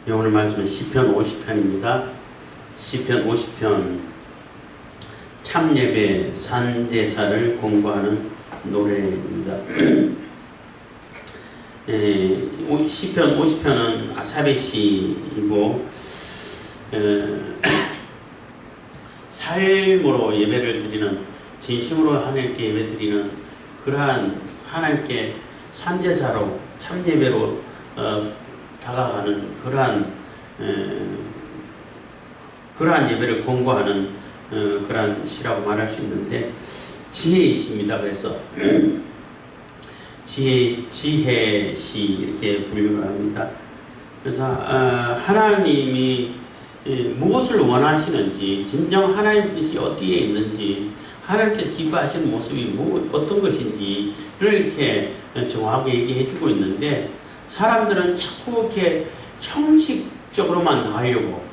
오늘 말씀은 시편 50편입니다. 시편 50편 참예배 산제사를 공부하는 노래입니다. 시편 50편은 아삽의 시이고 삶으로 예배를 드리는, 진심으로 하나님께 예배 드리는 그러한 하나님께 산제사로 참예배로 다가가는 그러한 예배를 공부하는 그러한 시라고 말할 수 있는데, 지혜의 시입니다. 그래서 지혜 시 이렇게 분류를 합니다. 그래서 하나님이 무엇을 원하시는지, 진정 하나님 뜻이 어디에 있는지, 하나님께서 기뻐하시는 모습이 어떤 것인지를 이렇게 정확하게 얘기해 주고 있는데, 사람들은 자꾸 이렇게 형식적으로만 나가려고,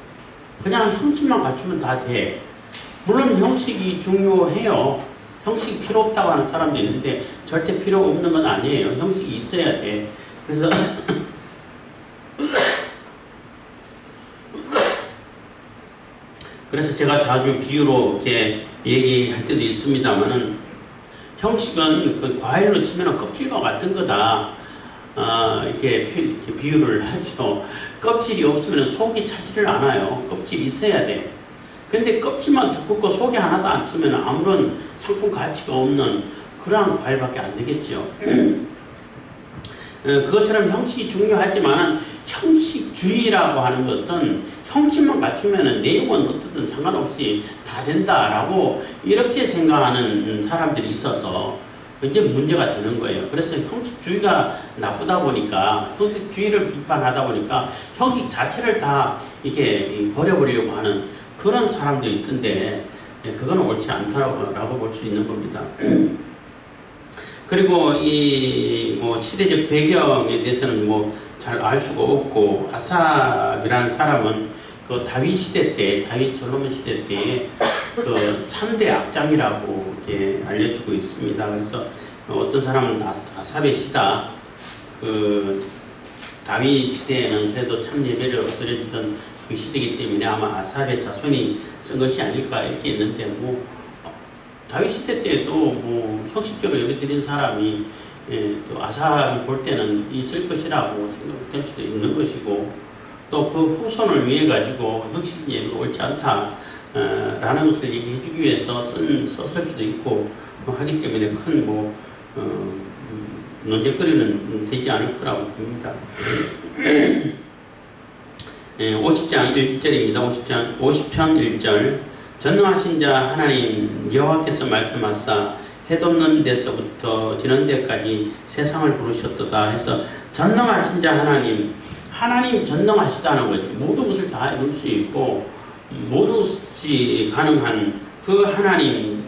그냥 형식만 갖추면 다 돼. 물론 형식이 중요해요. 형식이 필요 없다고 하는 사람도 있는데 절대 필요 없는 건 아니에요. 형식이 있어야 돼. 그래서 제가 자주 비유로 이렇게 얘기할 때도 있습니다만은, 형식은 그 과일로 치면 껍질과 같은 거다. 이렇게 비유를 하죠. 껍질이 없으면 속이 차지를 않아요. 껍질이 있어야 돼. 근데 껍질만 두껍고 속이 하나도 안 쓰면 아무런 상품 가치가 없는 그러한 과일밖에 안 되겠죠. 그것처럼 형식이 중요하지만 형식주의라고 하는 것은 형식만 갖추면 내용은 어떻든 상관없이 다 된다라고 이렇게 생각하는 사람들이 있어서 이제 문제가 되는 거예요. 그래서 형식주의가 나쁘다 보니까, 형식주의를 비판하다 보니까 형식 자체를 다 이렇게 버려버리려고 하는 그런 사람도 있던데, 그거는 옳지 않다라고 볼 수 있는 겁니다. 그리고 이 시대적 배경에 대해서는 잘 알 수가 없고, 아삽이라는 사람은 그 다윗 시대 때, 다윗 솔로몬 시대 때 그 3대 악장이라고 이렇게 알려지고 있습니다. 그래서 어떤 사람은 아삽의 시다. 그 다윗 시대에는 그래도 참 예배를 엎드려주던 그 시대이기 때문에 아마 아삽의 자손이 쓴 것이 아닐까 이렇게 있는데, 다윗 시대 때도 형식적으로 예배 드린 사람이 또 아삽이 볼 때는 있을 것이라고 생각될 수도 있는 것이고, 또 그 후손을 위해 가지고 형식 예배가 옳지 않다 라는 것을 얘기해 주기 위해서 썼을 수도 있고 하기 때문에 큰 논쟁거리는 되지 않을 거라고 봅니다. 50장 1절입니다. 50편 1절. 전능하신 자 하나님 여호와께서 말씀하사 해돋는 데서부터 지는 데까지 세상을 부르셨도다 해서, 전능하신 자 하나님 전능하시다는 거죠. 모든 것을 다 이룰 수 있고 모든 것이 가능한 그 하나님은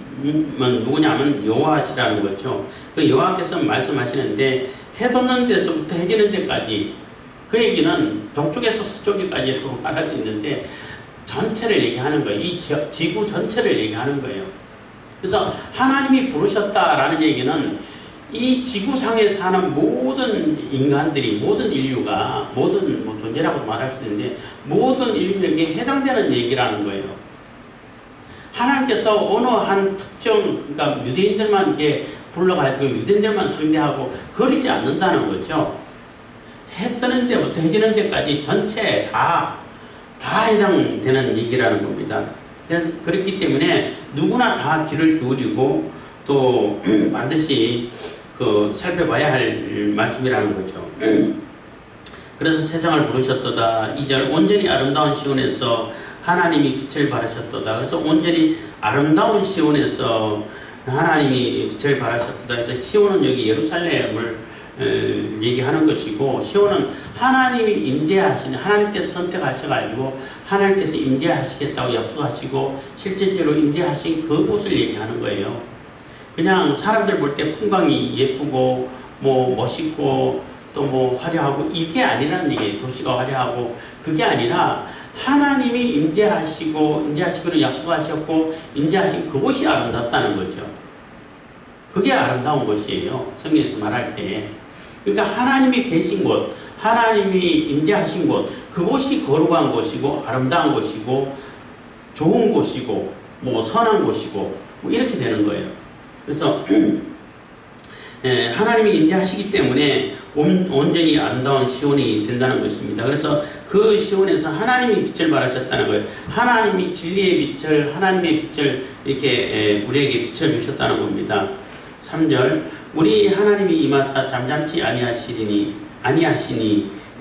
누구냐면 여호와시라는 거죠. 그 여호와께서 말씀하시는데, 해돋는 데서부터 해지는 데까지, 그 얘기는 동쪽에서 서쪽에까지라고 말할 수 있는데 전체를 얘기하는 거예요. 이 지구 전체를 얘기하는 거예요. 그래서 하나님이 부르셨다라는 얘기는 이 지구상에 사는 모든 인간들이, 모든 인류가, 모든 존재라고 말할 수 있는데 모든 인류에게 해당되는 얘기라는 거예요. 하나님께서 어느 한 특정, 그러니까 유대인들만 이렇게 불러가지고 유대인들만 상대하고 그러지 않는다는 거죠. 해 뜨는 데부터 해지는 데까지 전체 다 해당되는 얘기라는 겁니다. 그렇기 때문에 누구나 다 귀를 기울이고 또 반드시 살펴봐야 할 말씀이라는 거죠. 그래서 세상을 부르셨도다. 2절. 온전히 아름다운 시온에서 하나님이 빛을 발하셨도다. 그래서 온전히 아름다운 시온에서 하나님이 빛을 발하셨도다. 그래서 시온은 여기 예루살렘을 얘기하는 것이고, 시온은 하나님이 임재하시는, 하나님께서 선택하셔가지고 하나님께서 임재하시겠다고 약속하시고 실제적으로 임재하신 그곳을 얘기하는 거예요. 그냥 사람들 볼 때 풍광이 예쁘고 멋있고 또 화려하고 이게 아니라는 얘기예요. 도시가 화려하고 그게 아니라 하나님이 임재하시고는 약속하셨고 임재하신 그곳이 아름답다는 거죠. 그게 아름다운 곳이에요. 성경에서 말할 때. 그러니까 하나님이 계신 곳, 하나님이 임재하신 곳, 그곳이 거룩한 곳이고 아름다운 곳이고 좋은 곳이고 뭐 선한 곳이고 뭐 이렇게 되는 거예요. 그래서 하나님이 임재하시기 때문에 온전히 아름다운 시온이 된다는 것입니다. 그래서 그 시온에서 하나님이 빛을 발하셨다는 거예요. 하나님이 진리의 빛을, 하나님의 빛을 이렇게 우리에게 빛을 주셨다는 겁니다. 3절, 우리 하나님이 임하사 잠잠치 아니하시니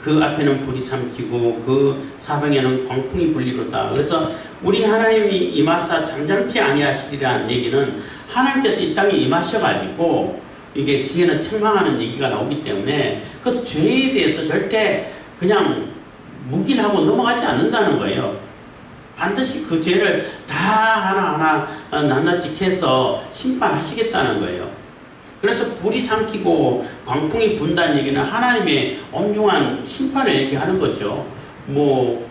그 앞에는 불이 삼키고 그 사방에는 광풍이 불리로다. 그래서 우리 하나님이 임하사 잠잠치 아니하시리라는 얘기는 하나님께서 이 땅에 임하셔가지고 이게 뒤에는 책망하는 얘기가 나오기 때문에 그 죄에 대해서 절대 그냥 묵인하고 넘어가지 않는다는 거예요. 반드시 그 죄를 다 하나하나 낱낱이 캐서 심판하시겠다는 거예요. 그래서 불이 삼키고 광풍이 분다는 얘기는 하나님의 엄중한 심판을 얘기하는 거죠. 뭐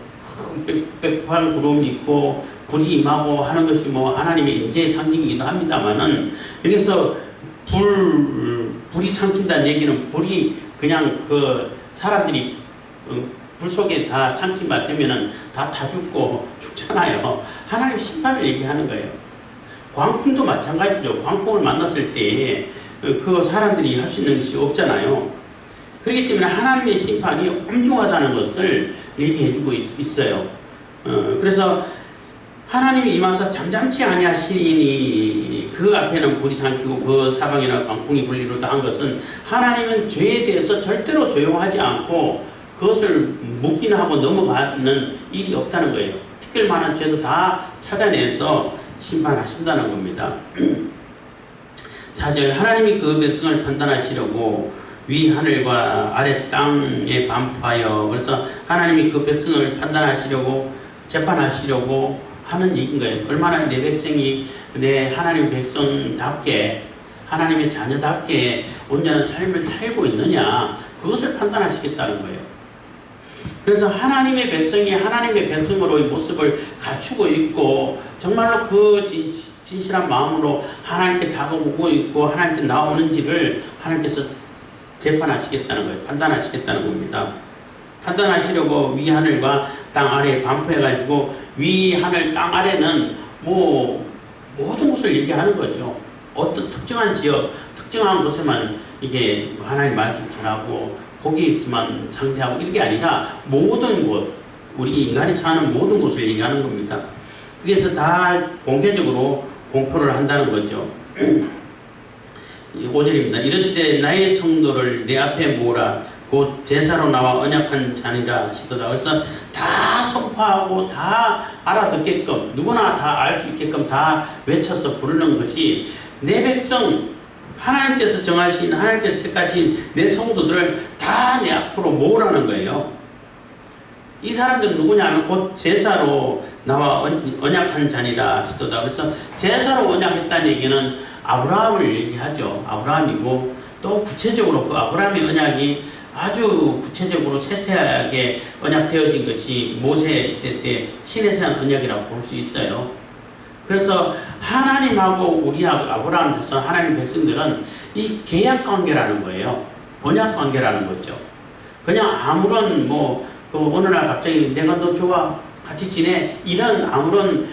빽빽한 구름이 있고 불이 임하고 하는 것이 뭐 하나님의 임재의 상징이기도 합니다만은 여기서 불이 삼킨다는 얘기는 불이 그냥 그 사람들이 불 속에 다 삼킨바 되면은 다 죽고 죽잖아요. 하나님 심판을 얘기하는 거예요. 광풍도 마찬가지죠. 광풍을 만났을 때 그 사람들이 할 수 있는 것이 없잖아요. 그렇기 때문에 하나님의 심판이 엄중하다는 것을 얘기해주고 있어요. 그래서 하나님이 임하사 잠잠치 아니하시니 그 앞에는 불이 삼키고 그 사방에는 광풍이 불리로다 한 것은 하나님은 죄에 대해서 절대로 조용하지 않고 그것을 묵인하고 넘어가는 일이 없다는 거예요. 특별만한 죄도 다 찾아내서 심판하신다는 겁니다. 4절, 하나님이 그 백성을 판단하시려고 위 하늘과 아래 땅에 반포하여, 그래서 하나님이 그 백성을 판단하시려고 재판하시려고 하는 얘기인 거예요. 얼마나 내 백성이 내 하나님의 백성답게 하나님의 자녀답게 온전한 삶을 살고 있느냐, 그것을 판단하시겠다는 거예요. 그래서 하나님의 백성이 하나님의 백성으로의 모습을 갖추고 있고 정말로 그 진실한 마음으로 하나님께 다가오고 있고 하나님께 나오는지를 하나님께서 재판하시겠다는 거예요. 판단하시겠다는 겁니다. 판단하시려고 위 하늘과 땅 아래에 반포해가지고 위 하늘 땅 아래는 뭐 모든 곳을 얘기하는 거죠. 어떤 특정한 지역, 특정한 곳에만 이게 하나님 말씀 전하고 거기에서만 상대하고 이게 아니라 모든 곳, 우리 인간이 사는 모든 곳을 얘기하는 겁니다. 그래서 다 공개적으로 공포를 한다는 거죠. 5절입니다. 이르시되 나의 성도를 내 앞에 모으라. 곧 제사로 나와 언약한 자니라 하시도다. 그래서 다 선포하고 다 알아듣게끔 누구나 다 알 수 있게끔 다 외쳐서 부르는 것이 내 백성 하나님께서 정하신 하나님께서 택하신 내 성도들을 다 내 앞으로 모으라는 거예요. 이 사람들은 누구냐 하면 곧 제사로 나와 언약한 자니라 하시도다. 그래서 제사로 언약했다는 얘기는 아브라함을 얘기하죠. 아브라함이고 또 구체적으로 그 아브라함의 언약이 아주 구체적으로 세세하게 언약되어진 것이 모세 시대 때 시내산 언약이라고 볼 수 있어요. 그래서 하나님하고 우리하고 아브라함 자손 하나님 백성들은 이 계약 관계라는 거예요. 언약 관계라는 거죠. 그냥 아무런 그 어느 날 갑자기 내가 너 좋아 같이 지내 이런 아무런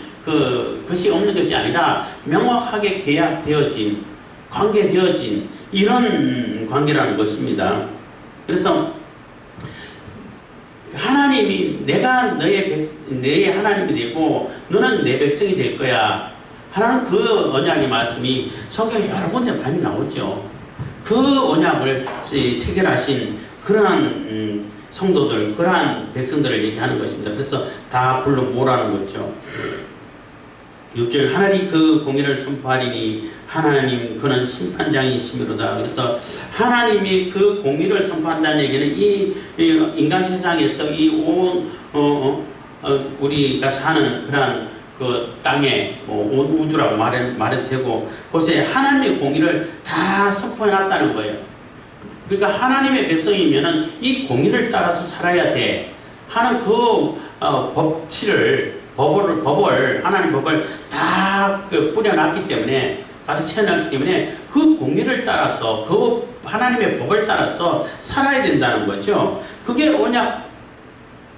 것이 없는 것이 아니라 명확하게 계약되어진 관계되어진 이런 관계라는 것입니다. 그래서 하나님이 내가 너의 하나님이 되고 너는 내 백성이 될 거야 하나는 그 언약의 말씀이 성경에 여러 군데 많이 나오죠. 그 언약을 체결하신 그러한 성도들, 그러한 백성들을 얘기하는 것입니다. 그래서 다 불러 모으라는 거죠. 6절, 하나님 그 공의를 선포하리니 하나님 그는 심판장이시미로다. 그래서 하나님이 그 공의를 선포한다는 얘기는 이 인간 세상에서 이 온 우리가 사는 그러한 그 땅에 온 우주라고 말해도 되고 그곳에 하나님의 공의를 다 선포해 놨다는 거예요. 그러니까 하나님의 백성이면은 이 공의를 따라서 살아야 돼 하는 그 법을 하나님 법을 다 뿌려놨기 때문에 가득 채워놨기 때문에 그 공의를 따라서 그 하나님의 법을 따라서 살아야 된다는 거죠. 그 그게 언약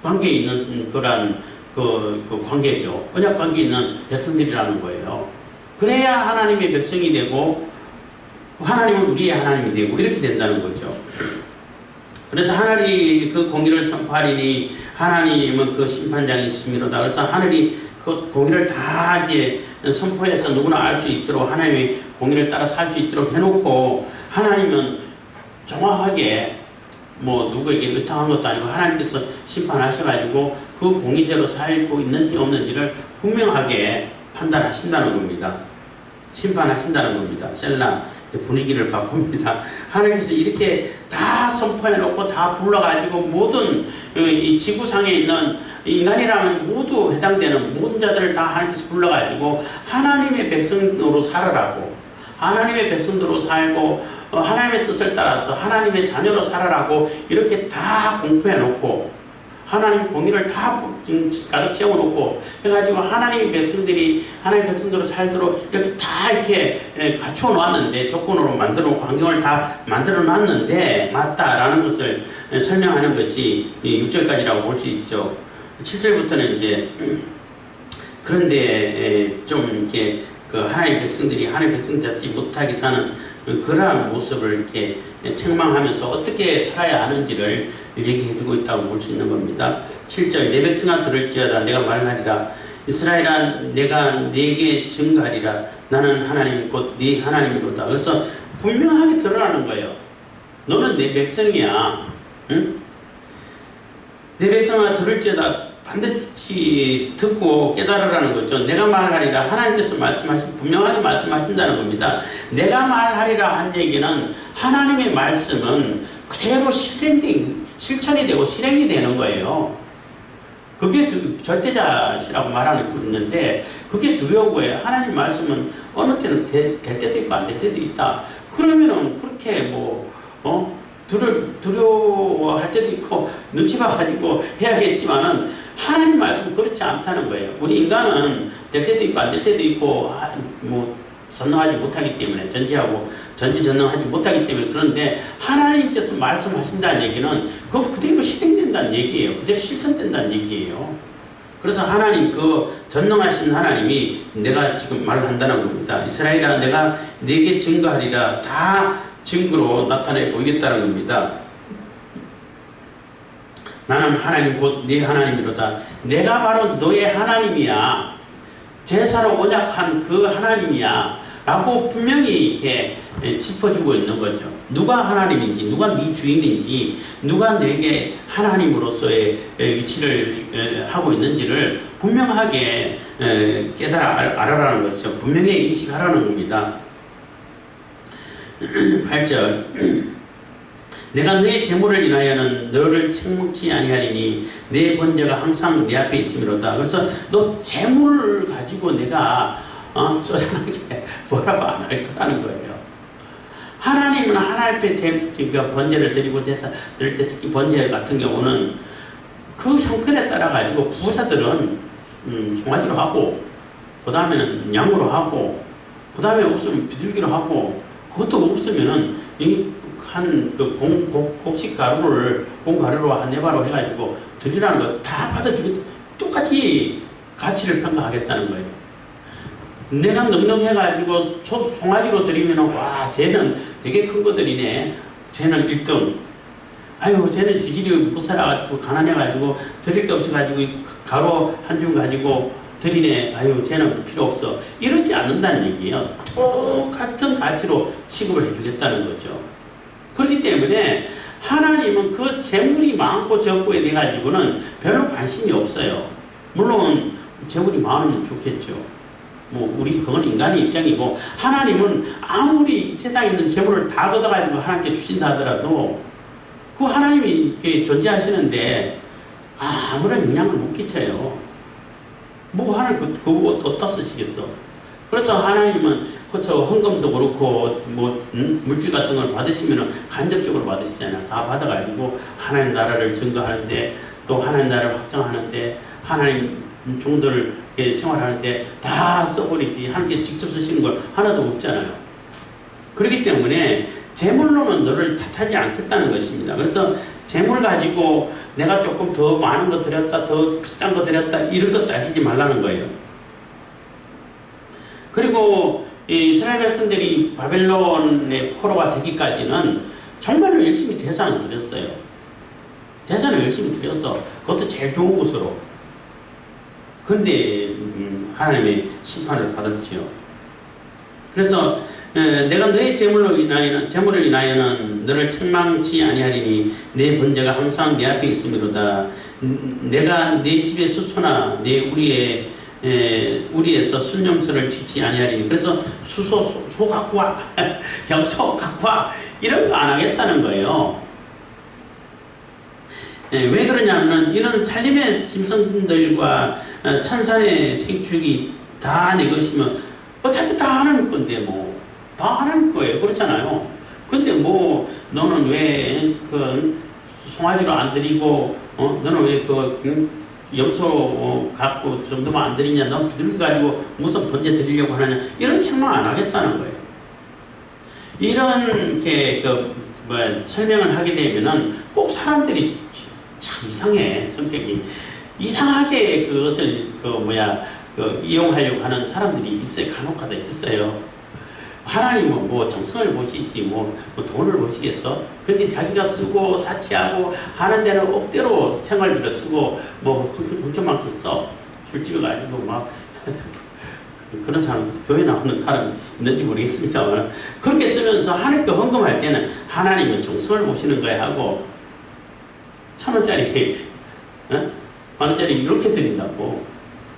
관계에 있는 그 관계죠. 언약 관계에 있는 백성들이라는 거예요. 그래야 하나님의 백성이 되고 하나님은 우리의 하나님이 되고 이렇게 된다는 거죠. 그래서 하늘이 그 공의를 선포하리니 하나님은 그 심판장이시미로다. 그래서 하늘이 그 공의를 다 이제 선포해서 누구나 알 수 있도록 하나님의 공의를 따라 살 수 있도록 해놓고 하나님은 정확하게 뭐 누구에게 의탁한 것도 아니고 하나님께서 심판하셔가지고 그 공의대로 살고 있는지 없는지를 분명하게 판단하신다는 겁니다. 심판하신다는 겁니다. 셀라 분위기를 바꿉니다. 하나님께서 이렇게 다 선포해놓고 다 불러가지고 모든 이 지구상에 있는 인간이라면 모두 해당되는 모든 자들을 다 하나님께서 불러가지고 하나님의 백성으로 살아라고, 하나님의 백성으로 살고 하나님의 뜻을 따라서 하나님의 자녀로 살아라고 이렇게 다 공포해놓고 하나님 공의를 다 가득 채워놓고 해가지고 하나님의 백성들이 하나님의 백성들로 살도록 이렇게 다 이렇게 갖춰 놨는데, 조건으로 만들어 놓고 환경을 다 만들어 놨는데 맞다라는 것을 설명하는 것이 6절까지라고 볼 수 있죠. 7절부터는 이제 그런데 좀 이렇게 그 하나님의 백성들이 하나님의 백성 잡지 못하게 사는 그러한 모습을 이렇게 책망하면서 어떻게 살아야 하는지를 얘기해두고 있다고 볼 수 있는 겁니다. 7절 내 백성아 들을지어다 내가 말하리라 이스라엘아 내가 네게 증거하리라 나는 하나님 곧 네 하나님이로다. 그래서 분명하게 드러나는 거예요. 너는 내 백성이야. 응? 내 백성아 들을지어다 반드시 듣고 깨달으라는 거죠. 내가 말하리라 하나님께서 분명하게 말씀하신다는 겁니다. 내가 말하리라 한 얘기는 하나님의 말씀은 그대로 실천이 되고 실행이 되는 거예요. 그게 절대자시라고 말하고 있는데 그게 두려운 거예요. 하나님 말씀은 어느 때는 될 때도 있고 안 될 때도 있다. 그러면은 그렇게 두려워할 때도 있고 눈치 봐가지고 해야겠지만은 하나님 말씀은 그렇지 않다는 거예요. 우리 인간은 될 때도 있고 안 될 때도 있고 전능하지 못하기 때문에 전지전능하지 못하기 때문에 그런데 하나님께서 말씀하신다는 얘기는 그거 그대로 실행된다는 얘기예요. 그대로 실천된다는 얘기예요. 그래서 하나님 그 전능하신 하나님이 내가 지금 말을 한다는 겁니다. 이스라엘아 내가 네게 증거하리라 다 증거로 나타내 보이겠다는 겁니다. 나는 하나님 곧 네 하나님이로다. 내가 바로 너의 하나님이야. 제사로 언약한 그 하나님이야. 라고 분명히 이렇게 짚어주고 있는 거죠. 누가 하나님인지, 누가 네 주인인지, 누가 내게 하나님으로서의 위치를 하고 있는지를 분명하게 알아라는 것이죠. 분명히 인식하라는 겁니다. 8절 내가 너의 재물을 인하여는 너를 책먹지 아니하리니 내 번제가 항상 내 앞에 있음이로다. 그래서 너 재물을 가지고 내가 쪼잔하게 뭐라고 안 할 거라는 거예요. 하나님은 하나님 앞에 번제를 드리고 제사 드릴 때 특히 번제 같은 경우는 그 형편에 따라 가지고 부자들은 송아지로 하고 그 다음에는 양으로 하고 그 다음에 없으면 비둘기로 하고 그것도 없으면은 곡식 가루를 공가루로 한 네바로 해가지고 드리라는 거 다 받아주고 똑같이 가치를 평가하겠다는 거예요. 내가 넉넉해가지고 송아지로 드리면은 와 쟤는 되게 큰 거 드리네. 쟤는 1등. 아유 쟤는 지질이 못 살아가지고 가난해가지고 드릴 게 없어가지고 가루 한 줌 가지고 드리네. 아유 쟤는 필요 없어. 이러지 않는다는 얘기예요. 똑같은 가치로 취급을 해주겠다는 거죠. 그렇기 때문에 하나님은 그 재물이 많고 적고에 대해 가지고는 별로 관심이 없어요. 물론 재물이 많으면 좋겠죠. 그건 인간의 입장이고 하나님은 아무리 이 세상에 있는 재물을 다 걷어가지고 하나님께 주신다 하더라도 그 하나님이 이렇게 존재하시는데 아무런 영향을 못 끼쳐요. 하나님 그거 어디다 쓰시겠어? 그래서 하나님은 헌금도 그렇고 물질 같은 걸 받으시면은 간접적으로 받으시잖아요. 다 받아가지고 하나님 나라를 증거하는데 또 하나님 나라를 확정하는데 하나님 종들을 생활하는데 다 써버리지 하나님께 직접 쓰시는 걸 하나도 없잖아요. 그렇기 때문에 재물로는 너를 탓하지 않겠다는 것입니다. 그래서 재물 가지고 내가 조금 더 많은 거 드렸다, 더 비싼 거 드렸다, 이런 거 따지지 말라는 거예요. 그리고 이스라엘 백성들이 바벨론의 포로가 되기까지는 정말로 열심히 제사는 드렸어요. 제사는 열심히 드렸어. 그것도 제일 좋은 곳으로. 근데 하나님의 심판을 받았지요. 그래서 내가 너의 재물을 인하여는 너를 책망치 아니하리니 내 번제가 항상 내 앞에 있음이로다. 내가 내 집의 수소나 내 우리에서 순념서를 짓지 아니하리니. 그래서 소 갖고 와 염소 갖고 와 이런 거 안 하겠다는 거예요. 왜 그러냐면은 이런 살림의 짐승들과 천산의 생축이 다 내 것이면 어차피 다 하나님 건데 뭐 다 하나님 거예요. 그렇잖아요. 근데 뭐 너는 왜 그 송아지로 안 드리고 너는 왜 염소 갖고 정도만 안 드리냐, 너 비둘기 가지고 무슨 번제 드리려고 하느냐, 이런 책망 안 하겠다는 거예요. 이렇게 설명을 하게 되면은 꼭 사람들이 참 이상해. 성격이 이상하게 그것을 이용하려고 하는 사람들이 있어요. 간혹가다 있어요. 하나님은 뭐 정성을 보시지 뭐 돈을 보시겠어? 근데 자기가 쓰고 사치하고 하는 데는 억대로 생활비를 쓰고 뭐 훔쳐만큼 써. 술집에 가지고 막 그런 사람, 교회 나오는 사람 있는지 모르겠습니다만 그렇게 쓰면서 하나님께 헌금할 때는 하나님은 정성을 보시는 거야 하고 1,000원짜리 만원짜리 이렇게 드린다고.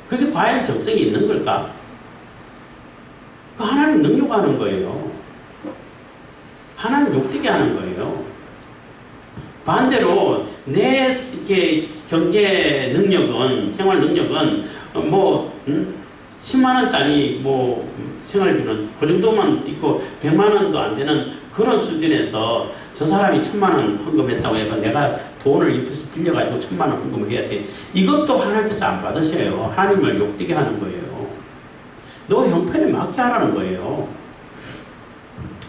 그게 과연 정성이 있는 걸까? 그 하나님 능욕하는 거예요. 하나님 욕되게 하는 거예요. 반대로 내 경제 능력은, 생활 능력은 10만 원 단위 생활비는 그 정도만 있고 100만 원도 안 되는 그런 수준에서 저 사람이 1,000만 원 헌금했다고 해서 내가 돈을 입에서 빌려가지고 1,000만 원 헌금을 해야 돼. 이것도 하나님께서 안 받으셔요. 하나님을 욕되게 하는 거예요. 너 형편에 맞게 하라는 거예요.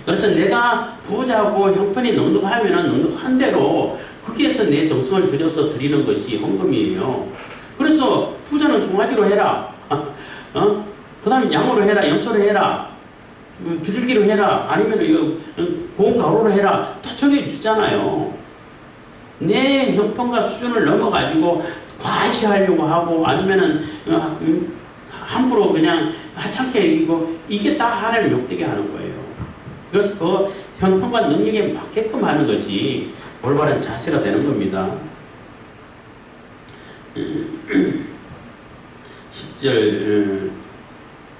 그래서 내가 부자고 형편이 넉넉하면은 넉넉한 대로 거기에서 내 정성을 들여서 드리는 것이 헌금이에요. 그래서 부자는 송아지로 해라. 그 다음에 양으로 해라. 염소로 해라. 비둘기로 해라. 아니면 고운 가루로 해라. 다 정해주잖아요. 내 형편과 수준을 넘어가지고 과시하려고 하고 아니면은 함부로 그냥 하찮게 여기고 이게 다 하나님을 욕되게 하는 거예요. 그래서 그 형편과 능력에 맞게끔 하는 것이 올바른 자세가 되는 겁니다. 10절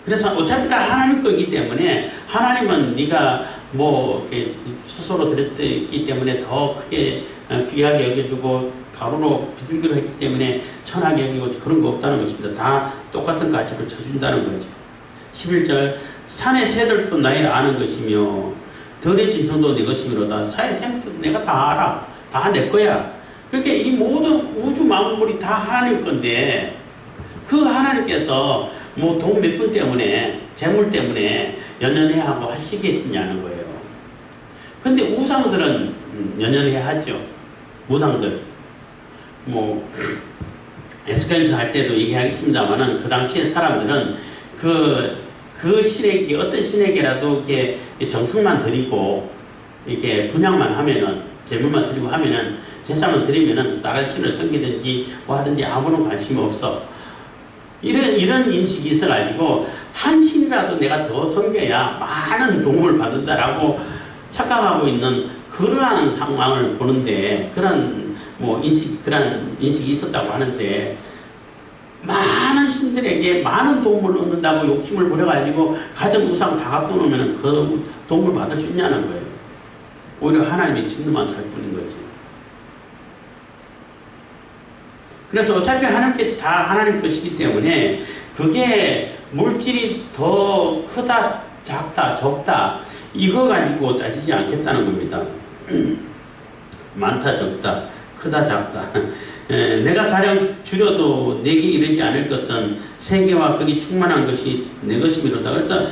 그래서 어차피 다 하나님 거기 때문에 하나님은 네가 이렇게 스스로 드렸기 때문에 더 크게 귀하게 여겨주고 가루로 비둘기로 했기 때문에 천하게 여기고 그런 거 없다는 것입니다. 다 똑같은 가치로 쳐준다는 거죠. 11절 산의 새들도 나의 아는 것이며 들의 짐승도 내 것이므로다. 산의 새도 내가 다 알아. 다 내 거야. 그렇게 이 모든 우주 만물이 다 하나님 건데 그 하나님께서 돈 몇 푼 때문에 재물 때문에 연연해 하고 하시겠냐는 거예요. 근데 우상들은 연연해 하죠. 우상들 에스겔서 할 때도 얘기하겠습니다만은 그 당시에 사람들은 그 신에게 어떤 신에게라도 이렇게 정성만 드리고 이렇게 분양만 하면은 재물만 드리고 하면은 제사만 드리면은 다른 신을 섬기든지 뭐 하든지 아무런 관심이 없어. 이런 인식이 있어가지고 한 신이라도 내가 더 섬겨야 많은 도움을 받는다라고 착각하고 있는 그러한 상황을 보는데 그런 인식이 있었다고 하는데 많은 신들에게 많은 도움을 얻는다고 욕심을 부려가지고 가정 우상 다 갖다 놓으면 그 도움을 받을 수 있냐는 거예요. 오히려 하나님이 진노만 살 뿐인 거지. 그래서 어차피 하나님께서 다 하나님 것이기 때문에 그게 물질이 더 크다, 작다, 적다 이거 가지고 따지지 않겠다는 겁니다. 많다, 적다, 크다, 작다. 내가 가령 줄여도 내게 이르지 않을 것은 세계와 거기 충만한 것이 내 것이미로다. 그래서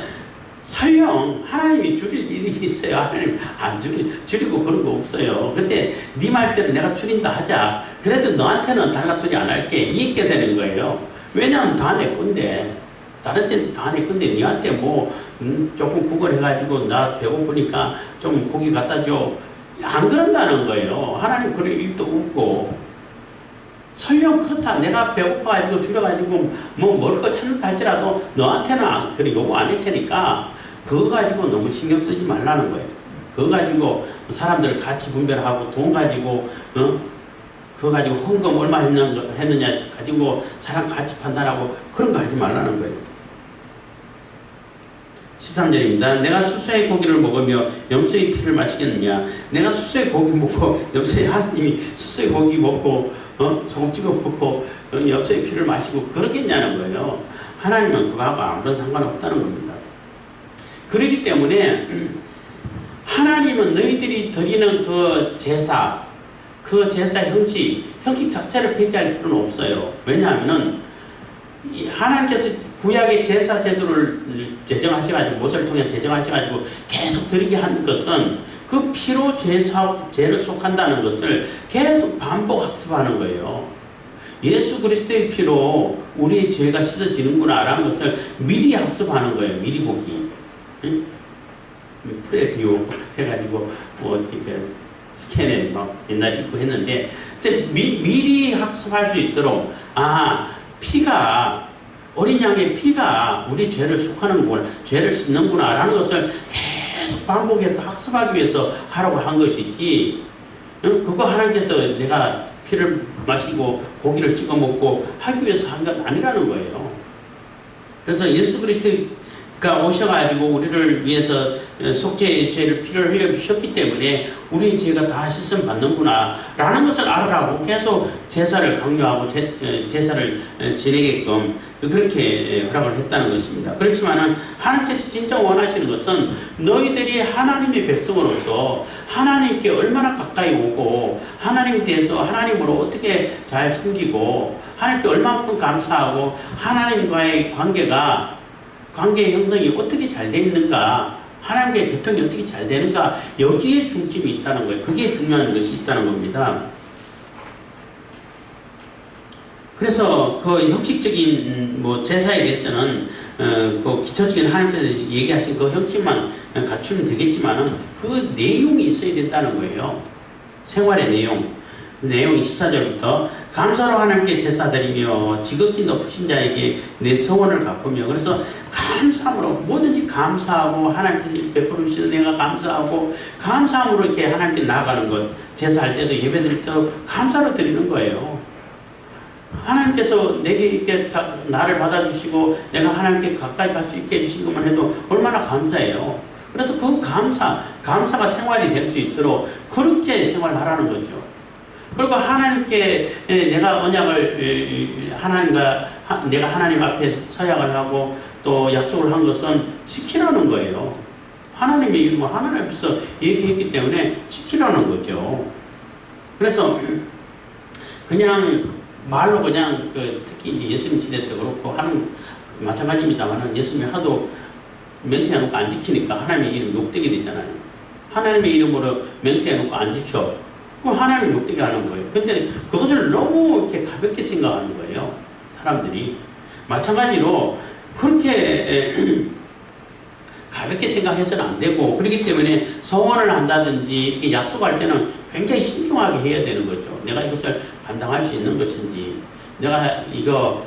설령 하나님이 줄일 일이 있어요. 하나님 안 줄이고 그런 거 없어요. 근데 네 말대로 내가 줄인다 하자. 그래도 너한테는 달라 소리 안 할게. 이게 되는 거예요. 왜냐하면 다 내 건데. 다른 데는 다 내 건데 니한테 뭐 조금 구걸해가지고 나 배고프니까 좀 고기 갖다 줘. 안 그런다는 거예요. 하나님 그럴 일도 없고. 설령 그렇다. 내가 배고파가지고 줄여가지고 뭐 먹을 거 찾는다 할지라도 너한테는 그래 요구 안 할 테니까 그거 가지고 너무 신경 쓰지 말라는 거예요. 그거 가지고 사람들 같이 분별하고 돈 가지고 그거 가지고 헌금 얼마 했느냐 가지고 사람 같이 판단하고 그런 거 하지 말라는 거예요. 13절입니다. 내가 수소의 고기를 먹으며 염소의 피를 마시겠느냐. 내가 수소의 고기 먹고 염소의 하나님이 수소의 고기 먹고 소금 찍어 먹고 염소의 피를 마시고 그러겠냐는 거예요. 하나님은 그거하고 아무런 상관없다는 겁니다. 그렇기 때문에 하나님은 너희들이 드리는 그 제사, 그 제사 형식 자체를 폐기할 필요는 없어요. 왜냐하면은 하나님께서 구약의 제사 제도를 제정하셔가지고 모세를 통해 제정하셔가지고 계속 드리게 한 것은 그 피로 죄를 속한다는 것을 계속 반복 학습하는 거예요. 예수 그리스도의 피로 우리의 죄가 씻어지는구나 라는 것을 미리 학습하는 거예요. 미리 보기. 응? 프레 비오 해가지고 뭐 스캔에 막 옛날에 있고 했는데 근데 미리 학습할 수 있도록 피가 어린 양의 피가 우리 죄를 속하는구나, 죄를 씻는구나 라는 것을 계속 반복해서 학습하기 위해서 하라고 한 것이지 그거 하나님께서 내가 피를 마시고 고기를 찍어 먹고 하기 위해서 한 건 아니라는 거예요. 그래서 예수 그리스도가 오셔가지고 우리를 위해서 속죄의 죄를 피를 흘려주셨기 때문에 우리의 죄가 다 씻음 받는구나 라는 것을 알으라고 계속 제사를 강요하고 제사를 지내게끔 그렇게 허락을 했다는 것입니다. 그렇지만은 하나님께서 진짜 원하시는 것은 너희들이 하나님의 백성으로서 하나님께 얼마나 가까이 오고 하나님에 대해서 하나님으로 어떻게 잘 섬기고 하나님께 얼마만큼 감사하고 하나님과의 관계 형성이 어떻게 잘 되어 있는가, 하나님과의 교통이 어떻게 잘 되는가, 여기에 중점이 있다는 거예요. 그게 중요한 것이 있다는 겁니다. 그래서 그 형식적인 제사에 대해서는 그 기초적인 하나님께서 얘기하신 그 형식만 갖추면 되겠지만은 그 내용이 있어야 된다는 거예요. 생활의 내용이 14절부터 감사로 하나님께 제사드리며 지극히 높으신 자에게 내 성원을 갚으며, 그래서 감사함으로 뭐든지 감사하고 하나님께서 베풀어 주시는 내가 감사함으로 이렇게 하나님께 나아가는 것, 제사할 때도 예배드릴 때도 감사로 드리는 거예요. 하나님께서 내게 이렇게 나를 받아주시고 내가 하나님께 가까이 갈 수 있게 해주신 것만 해도 얼마나 감사해요. 그래서 그 감사가 생활이 될 수 있도록 그렇게 생활하라는 거죠. 그리고 하나님께 내가 언약을 내가 하나님 앞에 서약을 하고 또 약속을 한 것은 지키라는 거예요. 하나님의 이름을 하나님 앞에서 얘기했기 때문에 지키라는 거죠. 그래서 그냥 말로 그냥 특히 예수님 시대 때 그렇고 하는 마찬가지입니다만 예수님이 하도 맹세해놓고 안 지키니까 하나님의 이름 욕되게 되잖아요. 하나님의 이름으로 맹세해놓고 안 지켜. 그럼 하나님 욕되게 하는 거예요. 근데 그것을 너무 이렇게 가볍게 생각하는 거예요. 사람들이. 마찬가지로 그렇게 가볍게 생각해서는 안 되고, 그렇기 때문에 성원을 한다든지 이렇게 약속할 때는 굉장히 신중하게 해야 되는 거죠. 내가 이것을 감당할 수 있는 것인지, 내가 이거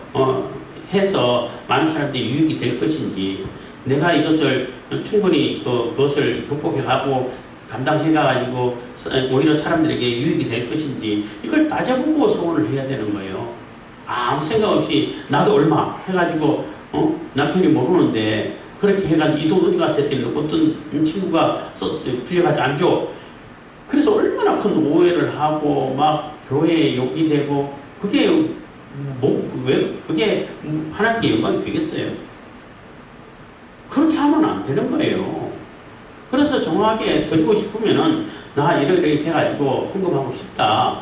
해서 많은 사람들이 유익이 될 것인지, 내가 이것을 충분히 그것을 극복해가고 감당해가지고 오히려 사람들에게 유익이 될 것인지, 이걸 따져보고 성원을 해야 되는 거예요. 아무 생각 없이 나도 얼마 해가지고 남편이 모르는데 그렇게 해가지고 이 돈 어디 갔어 했더니 어떤 친구가 빌려가지고 안 줘. 그래서 얼마나 큰 오해를 하고 막 교회에 욕이 되고, 그게 그게 하나님께 영광이 되겠어요? 그렇게 하면 안 되는 거예요. 그래서 정확하게 드리고 싶으면은 나 이렇게 해가지고 헌금하고 싶다.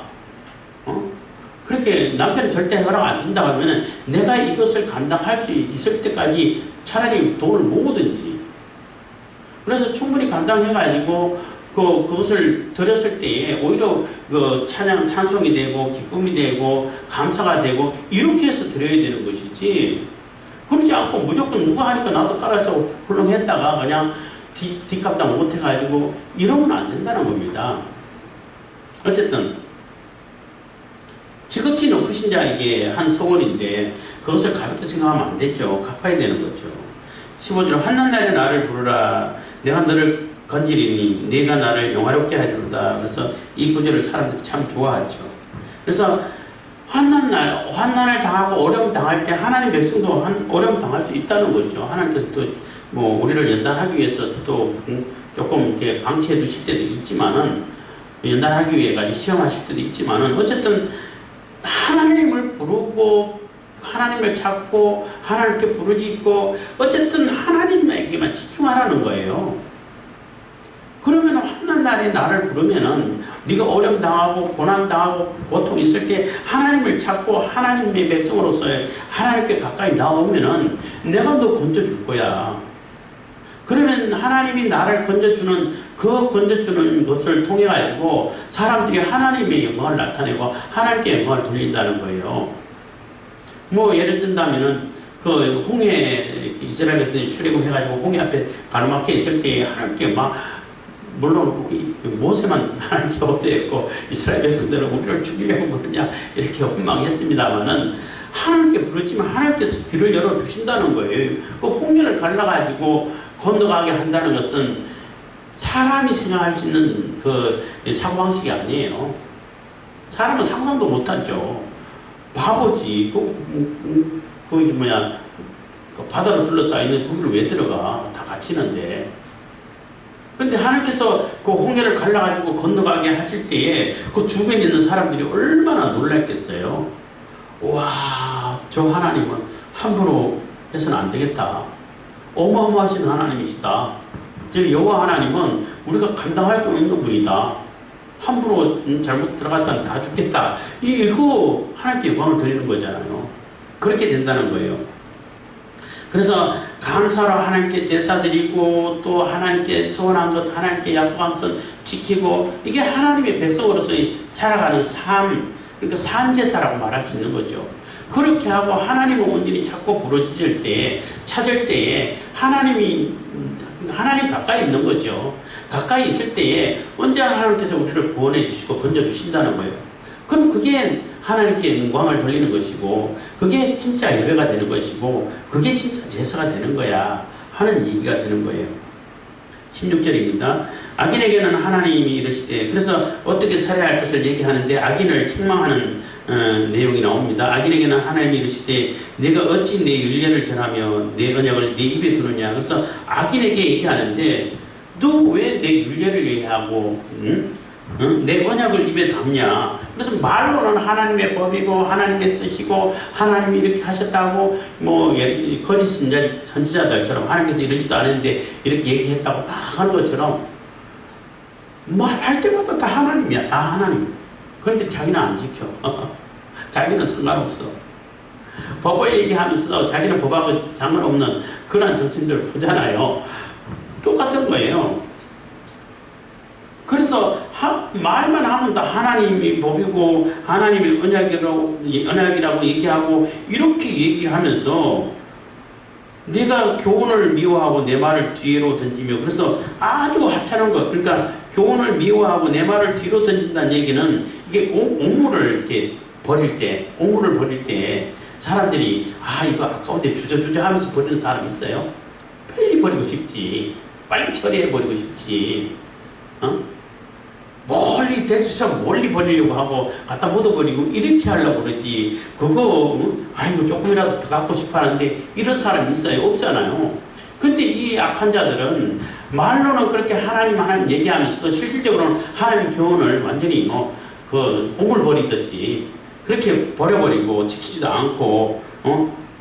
그렇게 남편이 절대 허락 안 준다고 하면은 내가 이것을 감당할 수 있을 때까지 차라리 돈을 모으든지 그래서 충분히 감당해가지고 그것을 들었을 때에 오히려 그 찬송이 되고 기쁨이 되고 감사가 되고 이렇게 해서 드려야 되는 것이지, 그러지 않고 무조건 누가 하니까 나도 따라서 훌륭했다가 그냥 뒷감당 못해가지고 이러면 안 된다는 겁니다. 어쨌든 지극히 높으신 자에게 한 서원인데 그것을 가볍게 생각하면 안 되죠. 갚아야 되는 거죠. 15절 환난 날에 나를 부르라 내가 너를 건지리니 네가 나를 영화롭게 하리로다. 그래서 이 구절을 사람들이 참 좋아하죠. 그래서 환난을 당하고 어려움 당할 때 하나님 백성도 어려움 당할 수 있다는 거죠. 하나님께서 또 뭐 우리를 연단하기 위해서 또 조금 이렇게 방치해 두실 때도 있지만은, 연단하기 위해 가지고 시험하실 때도 있지만은, 어쨌든 하나님을 부르고 하나님을 찾고 하나님께 부르짖고 어쨌든 하나님에게만 집중하라는 거예요. 그러면 환난 날에 나를 부르면은 네가 어려움 당하고 고난 당하고 고통 있을 때 하나님을 찾고 하나님의 백성으로서의 하나님께 가까이 나오면은 내가 너 건져줄 거야. 그러면 하나님이 나를 건져주는 것을 통해 가지고 사람들이 하나님의 영광을 나타내고 하나님께 영광을 돌린다는 거예요. 뭐 예를 든다면은 그 홍해 이스라엘 백성이 출애굽해가지고 홍해 앞에 가로막혀 있을 때 하나님께 막, 물론 모세만 하나님께 없애했고 이스라엘 백성들은 우리를 죽이려고 그러냐 이렇게 원망했습니다만은 하나님께 부르지만 하나님께서 길을 열어주신다는 거예요. 그 홍해를 갈라가지고 건너가게 한다는 것은 사람이 생각할 수 있는 그 사고방식이 아니에요. 사람은 상상도 못하죠. 바보지. 바다로 둘러싸여있는 거기를 왜 들어가? 다 갇히는데. 근데 하나님께서 그 홍해를 갈라가지고 건너가게 하실 때에 그 주변에 있는 사람들이 얼마나 놀랐겠어요. 와, 저 하나님은 함부로 해서는 안 되겠다. 어마어마하신 하나님이시다. 저 여호와 하나님은 우리가 감당할 수 없는 분이다. 함부로 잘못 들어갔다면 다 죽겠다. 이거 하나님께 영광을 드리는 거잖아요. 그렇게 된다는 거예요. 그래서 감사로 하나님께 제사 드리고 또 하나님께 소원한 것, 하나님께 약속한 것을 지키고, 이게 하나님의 백성으로서의 살아가는 삶, 그러니까 산제사라고 말할 수 있는 거죠. 그렇게 하고 하나님을 온전히 찾고 부르짖을 때, 찾을 때에 하나님 가까이 있는 거죠. 가까이 있을 때에 언제나 하나님께서 우리를 구원해 주시고 건져주신다는 거예요. 그럼 그게 하나님께 영광을 돌리는 것이고, 그게 진짜 예배가 되는 것이고, 그게 진짜 제사가 되는 거야 하는 얘기가 되는 거예요. 16절입니다. 악인에게는 하나님이 이르시되, 그래서 어떻게 살아야 할 것을 얘기하는데 악인을 책망하는 내용이 나옵니다. 악인에게는 하나님이 이르시되 내가 어찌 내 율례를 전하며 내 언약을 내 입에 두느냐. 그래서 악인에게 얘기하는데 너 왜 내 율례를 얘기하고 내 언약을 입에 담냐. 그래서 말로는 하나님의 법이고 하나님의 뜻이고 하나님이 이렇게 하셨다고 뭐 거짓 선지자들처럼 하나님께서 이러지도 않았는데 이렇게 얘기했다고 막 하는 것처럼 말할 때마다 다 하나님이야. 다 하나님. 그런데 자기는 안 지켜. 자기는 상관없어. 법을 얘기하면서도 자기는 법하고 상관없는 그런 정신들을 보잖아요. 똑같은 거예요. 그래서 말만 하면 다 하나님이 법이고 하나님이 언약이라고 얘기하고 이렇게 얘기하면서 내가 교훈을 미워하고 내 말을 뒤로 던지며, 그래서 아주 하찮은 것, 그러니까 교훈을 미워하고 내 말을 뒤로 던진다는 얘기는 이게 옥물을 이렇게 버릴 때 사람들이 이거 아까운데 주저주저 하면서 버리는 사람이 있어요. 빨리 버리고 싶지. 빨리 처리해 버리고 싶지. 멀리 대수서 멀리 버리려고 하고 갖다 묻어버리고 이렇게 하려고 그러지. 그거 이거 조금이라도 더 갖고 싶어 하는데 이런 사람이 있어요? 없잖아요. 근데 이 악한 자들은 말로는 그렇게 하나님 얘기하면서도 실질적으로는 하나님 교훈을 완전히 옥물 버리듯이 그렇게 버려버리고 지키지도 않고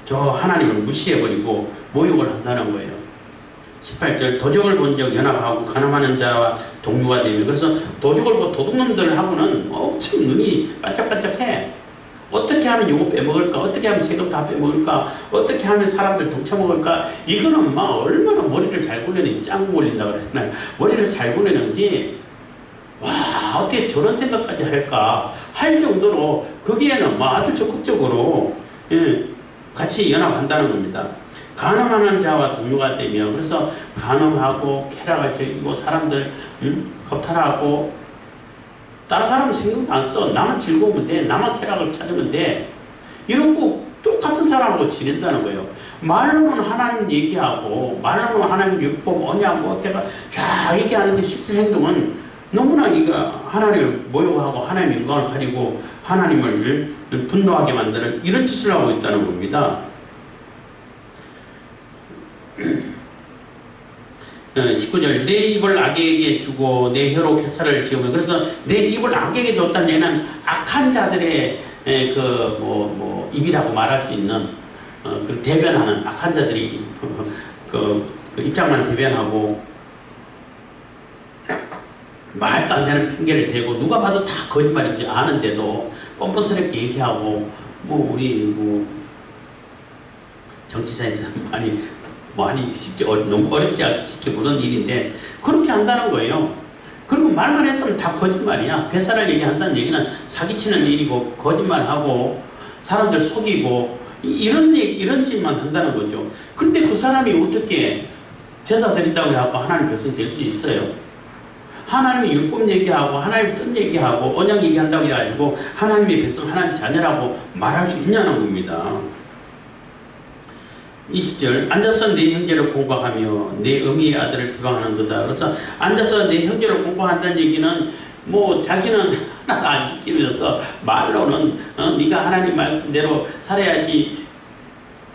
저 하나님을 무시해버리고 모욕을 한다는 거예요. 18절 도적을 본 적 연합하고 가늠하는 자와 동료가 되며, 그래서 도적을 본 도둑놈들하고는 엄청 눈이 반짝반짝해. 어떻게 하면 요거 빼먹을까? 어떻게 하면 세금 다 빼먹을까? 어떻게 하면 사람들 덩쳐먹을까? 이거는 막 얼마나 머리를 잘 굴리는지, 짱 굴린다고 그러잖아요. 머리를 잘 굴리는지, 와, 어떻게 저런 생각까지 할까? 할 정도로 거기에는 뭐 아주 적극적으로 같이 연합한다는 겁니다. 간음하는 자와 동료가 되며, 그래서 간음하고 쾌락을 즐기고 사람들 허탈하고, 다른 사람은 신경도 안 써. 나만 즐거우면 돼. 나만 쾌락을 찾으면 돼. 이러고 똑같은 사람하고 지낸다는 거예요. 말로는 하나님 얘기하고, 말로는 하나님 율법, 언약, 뭐, 쫙 얘기하는데 실제 행동은 너무나 이거 하나님을 모욕하고 하나님의 영광을 가리고 하나님을 분노하게 만드는 이런 짓을 하고 있다는 겁니다. 19절, 내 입을 악에게 주고 내 혀로 괴사를 지으며, 그래서 내 입을 악에게 줬다는 얘기는 악한 자들의 입이라고 말할 수 있는 그 대변하는 악한 자들이 그 입장만 대변하고 말도 안 되는 핑계를 대고 누가 봐도 다 거짓말인지 아는데도 뻔뻔스럽게 얘기하고, 우리 정치사에서 많이 쉽게 너무 어렵지 않게 쉽게 보는 일인데 그렇게 한다는 거예요. 그리고 말만 했다면 다 거짓말이야. 괴사를 얘기한다는 얘기는 사기치는 일이고 거짓말하고 사람들 속이고 이런 짓만 한다는 거죠. 근데 그 사람이 어떻게 제사 드린다고 해서 하나님 백성 될 수 있어요? 하나님의 율법 얘기하고 하나님 뜻 얘기하고 언약 얘기한다고 해가지고 하나님의 백성 하나님 자녀라고 말할 수 있냐는 겁니다. 20절, 앉아서 내 형제를 공부하며 내 어미의 아들을 비방하는 거다. 그래서 앉아서 내 형제를 공부한다는 얘기는 자기는 하나도 안 지키면서 말로는 네가 하나님 말씀대로 살아야지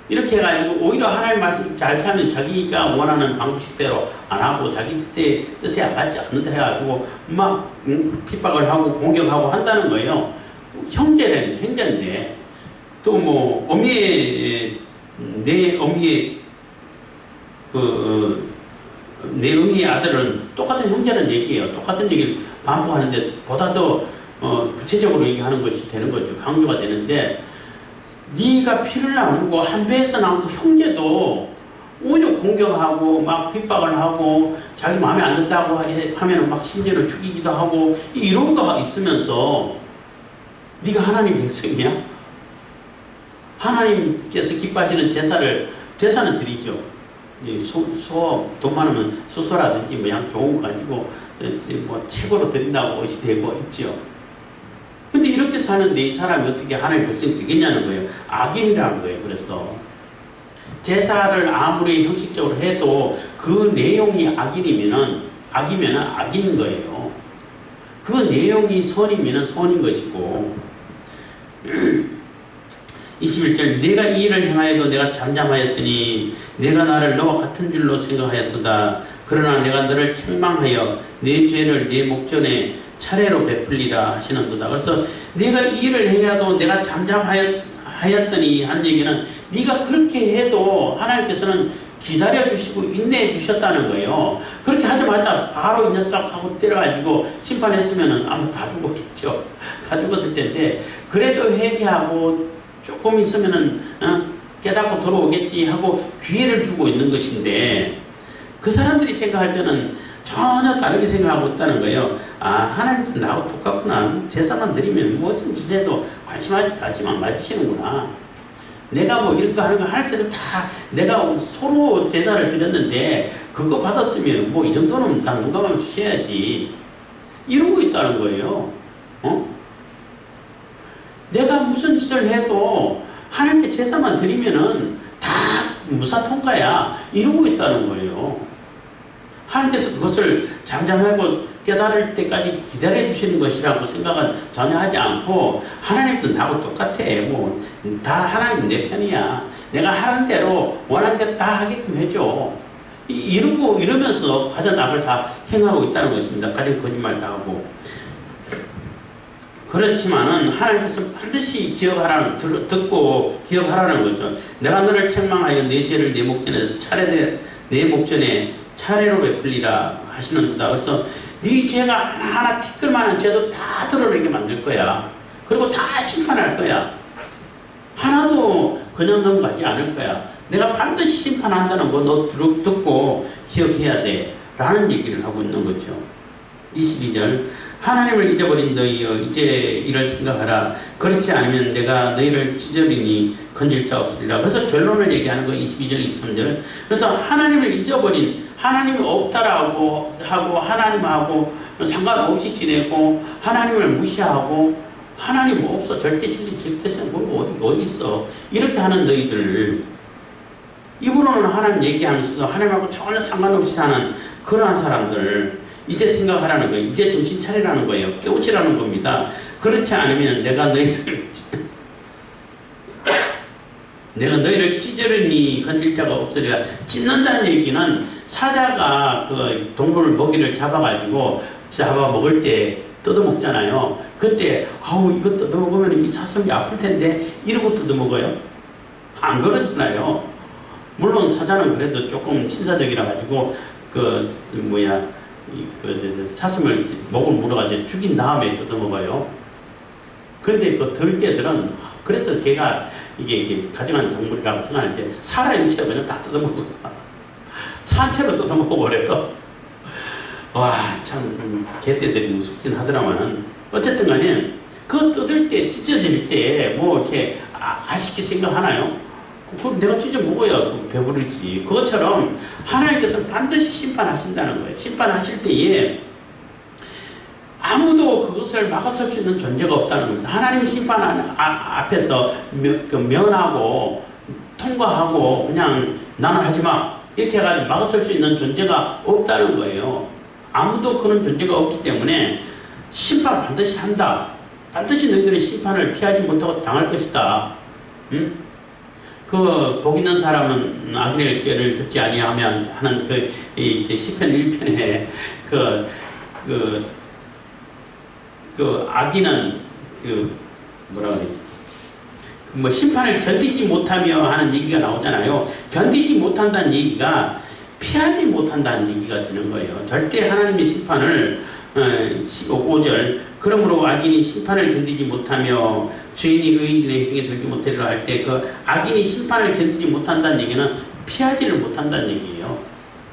이렇게 해가지고 오히려 하나님 말씀 잘 차면 자기가 원하는 방식대로 안 하고 자기 뜻에 안 맞지 않는다 해가지고 막 핍박을 하고 공격하고 한다는 거예요. 형제는 형제인데 또 내 어미의 아들은 똑같은 형제라는 얘기예요. 똑같은 얘기를 반복하는데 보다 더 구체적으로 얘기하는 것이 되는 거죠. 강조가 되는데 네가 피를 나누고 한 배에서 나온 그 형제도 오히려 공격하고 막 핍박을 하고 자기 마음에 안 든다고 하면 막 심지어는 죽이기도 하고 이런 거 있으면서 네가 하나님 백성이야? 하나님께서 기뻐하시는 제사는 드리죠. 돈 많으면 수소라든지 양 좋은 거 가지고 최고로 드린다고 옷이 되고 있죠. 근데 이렇게 사는데 이 사람이 어떻게 하나님 백성이 되겠냐는 거예요. 악인이라는 거예요. 그래서 제사를 아무리 형식적으로 해도 그 내용이 악이면은 악인 거예요. 그 내용이 선이면은 선인 것이고 21절, 내가 이 일을 행하여도 내가 잠잠하였더니 내가 나를 너와 같은 줄로 생각하였도다. 그러나 내가 너를 책망하여 내 죄를 내 목전에 차례로 베풀리라 하시는도다. 그래서 내가 이 일을 행해도 내가 잠잠하였더니 하는 얘기는 네가 그렇게 해도 하나님께서는 기다려주시고 인내해 주셨다는 거예요. 그렇게 하자마자 바로 이제 싹 하고 때려가지고 심판했으면 아마 다 죽었겠죠. 다 죽었을 텐데 그래도 회개하고 조금 있으면은 깨닫고 돌아오겠지 하고 기회를 주고 있는 것인데 그 사람들이 생각할 때는 전혀 다르게 생각하고 있다는 거예요. 하나님도 나하고 똑같구나. 제사만 드리면 무엇인지 해도 관심만 가지시는구나. 내가 이런 거 하는 거 하나님께서 다 내가 서로 제사를 드렸는데 그거 받았으면 이 정도는 다 눈감아 주셔야지. 이러고 있다는 거예요. 내가 무슨 짓을 해도 하나님께 제사만 드리면은 다 무사통과야. 이러고 있다는 거예요. 하나님께서 그것을 잠잠하고 깨달을 때까지 기다려 주시는 것이라고 생각은 전혀 하지 않고 하나님도 나하고 똑같아. 다 하나님 내 편이야. 내가 하는 대로 원하는 대로 다 하게끔 해줘. 이러면서 가장 악을 다 행하고 있다는 것입니다. 가장 거짓말 다 하고. 그렇지만은 하나님께서 반드시 듣고 기억하라는 거죠. 내가 너를 책망하여 내 죄를 내 목전에 차례로 베풀리라 하시는다. 그래서 네 죄가 하나하나 티끌만한 죄도 다 드러내게 만들 거야. 그리고 다 심판할 거야. 절대로 그냥 넘어가지 않을 거야. 내가 반드시 심판한다는 거 너 듣고 기억해야 돼. 라는 얘기를 하고 있는 거죠. 22절 하나님을 잊어버린 너희여 이제 이를 생각하라. 그렇지 않으면 내가 너희를 찢으리니 건질 자 없으리라. 그래서 결론을 얘기하는 거 22절 23절. 그래서 하나님을 잊어버린, 하나님이 없다라고 하고 하나님하고 상관없이 지내고 하나님을 무시하고 하나님 없어 절대 진리 절대성 어디 있어 이렇게 하는 너희들, 입으로는 하나님 얘기하면서도 하나님하고 전혀 상관없이 사는 그러한 사람들 이제 생각하라는 거예요. 이제 정신 차리라는 거예요. 깨우치라는 겁니다. 그렇지 않으면 내가 너희를 찢으려니 건질 자가 없으리라. 찢는다는 얘기는 사자가 그 동물 먹이를 잡아가지고 잡아 먹을 때 뜯어먹잖아요. 그때 아우 이거 뜯어먹으면 이 사슴이 아플 텐데 이러고 뜯어먹어요? 안 그러잖아요. 물론 사자는 그래도 조금 신사적이라 가지고 사슴을 목을 물어가지고 죽인 다음에 뜯어먹어요. 그런데 그 들개들은 그래서 걔가 이게 가정한 동물이라고 생각할 때 살아있는 채로 그냥 다 뜯어먹어. 산채로 뜯어먹어버려요. 와, 참 개떼들이 무섭긴 하더라마는 어쨌든 간에 그 뜯을 때 찢어질 때 뭐 이렇게 아쉽게 생각하나요? 그럼 내가 찢어 먹어야 배부르지. 그것처럼 하나님께서 반드시 심판하신다는 거예요. 심판하실 때에 아무도 그것을 막아설 수 있는 존재가 없다는 겁니다. 하나님 심판 앞에서 면하고 통과하고 그냥 나는 하지마 이렇게 해가지고 막아설 수 있는 존재가 없다는 거예요. 아무도 그런 존재가 없기 때문에 심판 반드시 한다. 반드시 너희들의 심판을 피하지 못하고 당할 것이다. 응? 그 복 있는 사람은 악인의 꾀를 좇지 아니하면 하는 시편 1편에 악인은 뭐라 그러지? 심판을 견디지 못하며 하는 얘기가 나오잖아요. 견디지 못한다는 얘기가 피하지 못한다는 얘기가 되는 거예요. 절대 하나님의 심판을 5절 그러므로 악인이 심판을 견디지 못하며 죄인이 의인의 행에 들지 못하리라 할 때 그 악인이 심판을 견디지 못한다는 얘기는 피하지를 못한다는 얘기예요.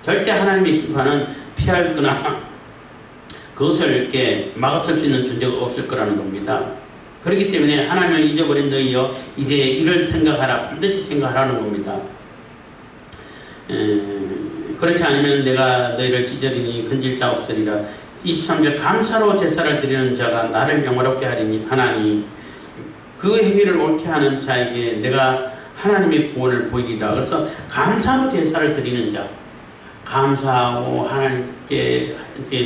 절대 하나님의 심판은 피하거나 그것을 이렇게 막아설 수 있는 존재가 없을 거라는 겁니다. 그렇기 때문에 하나님을 잊어버린 너희여 이제 이를 생각하라. 반드시 생각하라는 겁니다. 그렇지 않으면 내가 너희를 찢으리니 건질 자 없으리라. 23절 감사로 제사를 드리는 자가 나를 영화롭게 하나니 그 행위를 옳게 하는 자에게 내가 하나님의 구원을 보이리라. 그래서 감사로 제사를 드리는 자, 감사하고 하나님께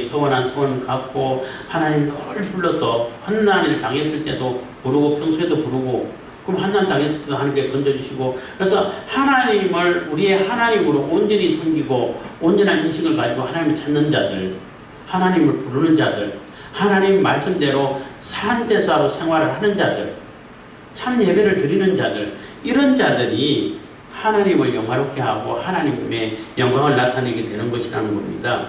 서원한 소원 갖고 하나님 늘 불러서 환난을 당했을 때도 부르고 평소에도 부르고 그럼 환난 당했을 때도 하나님께 건져주시고 그래서 하나님을 우리의 하나님으로 온전히 섬기고 온전한 인식을 가지고 하나님을 찾는 자들, 하나님을 부르는 자들, 하나님 말씀대로 산제사로 생활을 하는 자들, 참 예배를 드리는 자들, 이런 자들이 하나님을 영화롭게 하고 하나님의 영광을 나타내게 되는 것이라는 겁니다.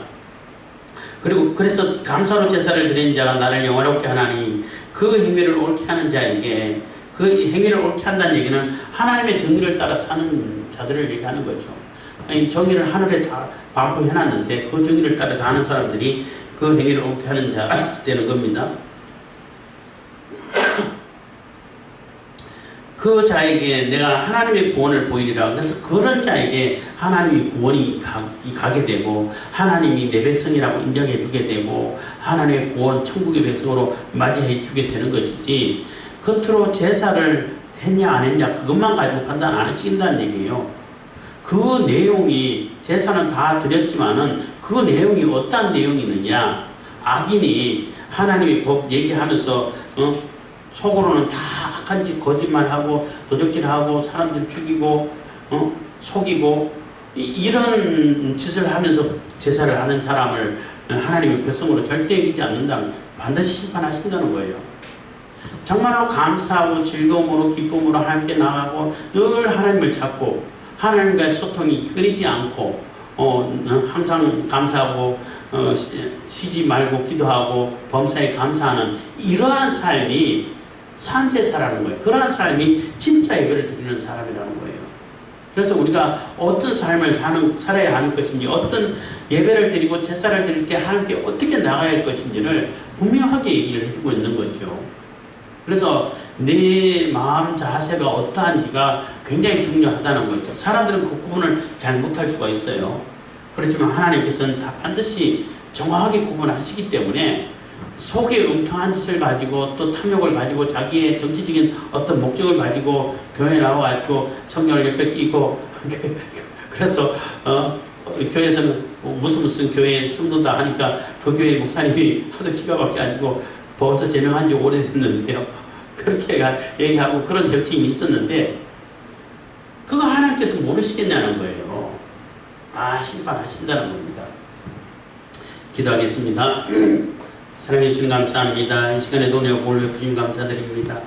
그리고 그래서 감사로 제사를 드리는 자가 나를 영화롭게 하나니 그 행위를 옳게 하는 자에게 그 행위를 옳게 한다는 얘기는 하나님의 정의를 따라 사는 자들을 얘기하는 거죠. 이 정의를 하늘에 다 반포해놨는데 그 정의를 따라 사는 사람들이 그 행위를 옳게 하는 자가 되는 겁니다. 그 자에게 내가 하나님의 구원을 보이리라. 그래서 그런 자에게 하나님의 구원이 가게 되고 하나님이 내 백성이라고 인정해 주게 되고 하나님의 구원 천국의 백성으로 맞이해 주게 되는 것이지 겉으로 제사를 했냐 안 했냐 그것만 가지고 판단 안 해주신다는 얘기예요. 그 내용이 제사는 다 드렸지만은 그 내용이 어떤 내용이 있느냐, 악인이 하나님의 법 얘기하면서 속으로는 다 악한 짓 거짓말하고 도적질하고 사람들 죽이고 속이고 이런 짓을 하면서 제사를 하는 사람을 하나님의 백성으로 절대 이기지 않는다는, 반드시 심판하신다는 거예요. 정말로 감사하고 즐거움으로 기쁨으로 하나님께 나가고 늘 하나님을 찾고 하나님과의 소통이 끊이지 않고 항상 감사하고 쉬지 말고 기도하고 범사에 감사하는 이러한 삶이 산제사라는 거예요. 그러한 삶이 진짜 예배를 드리는 사람이라는 거예요. 그래서 우리가 어떤 삶을 살아야 하는 것인지, 어떤 예배를 드리고 제사를 드릴 때 하나님께 어떻게 나가야 할 것인지를 분명하게 얘기를 해주고 있는 거죠. 그래서 내 마음 자세가 어떠한지가 굉장히 중요하다는 거죠. 사람들은 그 구분을 잘 못할 수가 있어요. 그렇지만 하나님께서는 다 반드시 정확하게 구분하시기 때문에 속에 엉뚱한 짓을 가지고 또 탐욕을 가지고 자기의 정치적인 어떤 목적을 가지고 교회에 나와가지고 성경을 옆에 끼고 그래서 교회에서는 무슨 교회 성도다 하니까 그 교회 목사님이 하도 기가 막혀가지고 벌써 제명한 지 오래됐는데요. 그렇게 얘기하고 그런 정치인이 있었는데 그거 하나님께서 모르시겠냐는 거예요. 다 심판하신다는 겁니다. 기도하겠습니다. 사랑해 주님 감사합니다. 이 시간에도 내 복을 베푸신 감사드립니다.